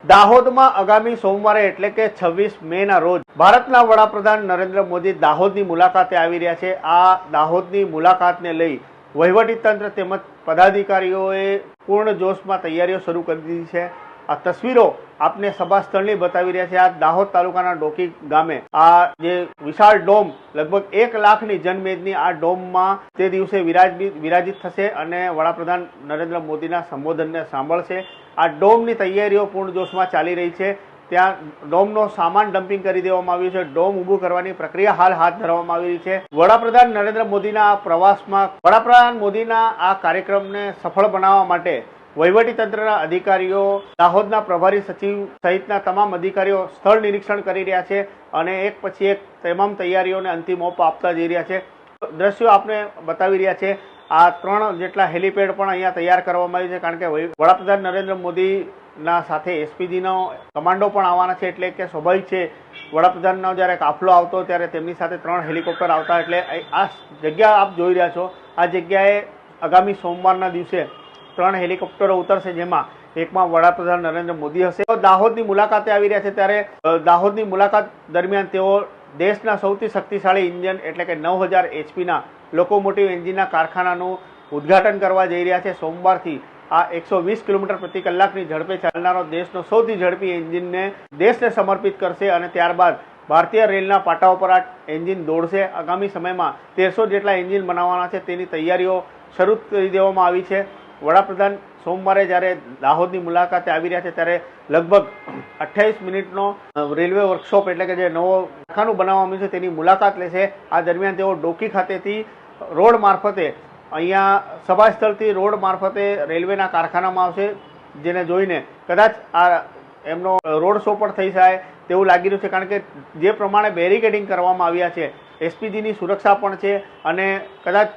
દાહોદમાં આગામી સોમવારે એટલે કે 26 મેના રોજ ભારતના વડાપ્રધાન નરેન્દ્ર મોદી દાહોદની મુલાકાતે આવી રહ્યા છે। આ દાહોદની મુલાકાતને લઈ વહીવટીતંત્ર તેમજ પદાધિકારીઓએ પૂર્ણ જોશમાં તૈયારીઓ શરૂ કરી દીધી છે। આ તસવીરો આપને સભા સ્થળની બતાવી રહ્યા છે। આ દાહોદ તાલુકાના ડોકી ગામે આ જે વિશાળ ડોમ લગભગ 1 લાખની જનમેદની આ ડોમમાં તે દિવસે વિરાજિત થશે અને વડાપ્રધાન નરેન્દ્ર મોદીના સંબોધનને સાંભળશે। આ ડોમની તૈયારીઓ પૂર્ણ જોશમાં ચાલી રહી છે। ત્યાં ડોમનો સામાન ડમ્પિંગ કરી દેવામાં આવ્યું છે। ડોમ ઊભું કરવાની પ્રક્રિયા હાલ હાથ ધરવામાં આવી રહી છે। વડાપ્રધાન નરેન્દ્ર મોદીના આ પ્રવાસમાં વડાપ્રધાન મોદીના આ કાર્યક્રમને સફળ બનાવવા માટે વહીવટીતંત્રના અધિકારીઓ દાહોદના પ્રભારી સચિવ સહિતના તમામ અધિકારીઓ સ્થળ નિરીક્ષણ કરી રહ્યા છે અને એક પછી એક તમામ તૈયારીઓને અંતિમ ઓપ આપતા જઈ રહ્યા છે। દ્રશ્યો આપને બતાવી રહ્યા છે। આ 3 જેટલા હેલીપેડ પણ અહીંયા તૈયાર કરવામાં આવ્યું છે, કારણ કે વડાપ્રધાન નરેન્દ્ર મોદીના સાથે એસપીજીનો કમાન્ડો પણ આવવાના છે, એટલે કે સ્વાભાવિક છે વડાપ્રધાનનો જ્યારે કાફલો આવતો ત્યારે તેમની સાથે 3 હેલિકોપ્ટર આવતા, એટલે આ જગ્યા આપ જોઈ રહ્યા છો। આ જગ્યાએ આગામી સોમવારના દિવસે 3 હેલિકોપ્ટરો ઉતરશે, જેમાં એકમાં વડાપ્રધાન નરેન્દ્ર મોદી હશે। દાહોદની મુલાકાતે આવી રહ્યા છે, ત્યારે દાહોદની મુલાકાત દરમિયાન તેઓ દેશના સૌથી શક્તિશાળી ઇન્જિન એટલે કે 9000 એચપીના લોકોમોટિવ એન્જિનના કારખાનાનું ઉદ્ઘાટન કરવા જઈ રહ્યા છે। સોમવારથી આ 120 કિલોમીટર પ્રતિ કલાકની ઝડપે ચાલનારો દેશનો સૌથી ઝડપી એન્જિનને દેશને સમર્પિત કરશે અને ત્યારબાદ ભારતીય રેલના પાટાઓ પર આ એન્જિન દોડશે। આગામી સમયમાં 1300 જેટલા એન્જિન બનાવવાના છે, તેની તૈયારીઓ શરૂ કરી દેવામાં આવી છે। વડાપ્રધાન સોમવારે જ્યારે દાહોદની મુલાકાતે આવી રહ્યા છે ત્યારે લગભગ 28 મિનિટનો રેલવે વર્કશોપ એટલે કે જે નવો કારખાનું બનાવવામાં છે તેની મુલાકાત લેશે। આ દરમિયાન તેઓ ડોકી ખાતેથી રોડ મારફતે અહીંયા સભા સ્થળથી રોડ મારફતે રેલવેના કારખાનામાં આવશે, જેને જોઈને કદાચ આ એમનો રોડ શો પણ થઈ જાય તેવું લાગી રહ્યું છે, કારણ કે જે પ્રમાણે બેરિકેડિંગ કરવામાં આવ્યા છે, એસપીજીની સુરક્ષા પણ છે અને કદાચ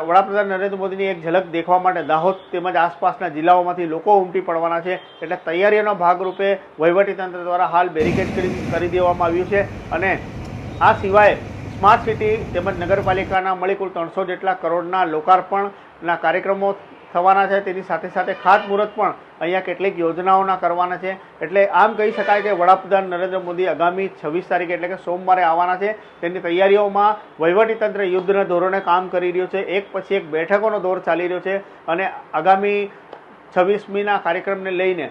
વડાપ્રધાન નરેન્દ્ર મોદીની એક ઝલક દેખવા માટે દાહોદ તેમજ આસપાસના જિલ્લાઓમાંથી લોકો ઉમટી પડવાના છે, એટલે તૈયારીઓના ભાગરૂપે વહીવટીતંત્ર દ્વારા હાલ બેરિકેડ કરી દેવામાં આવ્યું છે અને આ સિવાય સ્માર્ટ સિટી તેમજ નગરપાલિકાના મળી કુલ 300 જેટલા કરોડના લોકાર્પણના કાર્યક્રમો થવાના છે। તેની સાથે સાથે ખાતમુહૂર્ત પણ અહીંયા કેટલીક યોજનાઓના કરવાના છે, એટલે આમ કહી શકાય કે વડાપ્રધાન નરેન્દ્ર મોદી આગામી 26 તારીખે એટલે કે સોમવારે આવવાના છે। તેની તૈયારીઓમાં વહીવટીતંત્ર યુદ્ધના ધોરણે કામ કરી રહ્યું છે। એક પછી એક બેઠકોનો દોર ચાલી રહ્યો છે અને આગામી 26મીના કાર્યક્રમને લઈને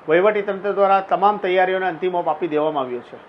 વહીવટીતંત્ર દ્વારા તમામ તૈયારીઓને અંતિમ ઓપ આપી દેવામાં આવ્યો છે।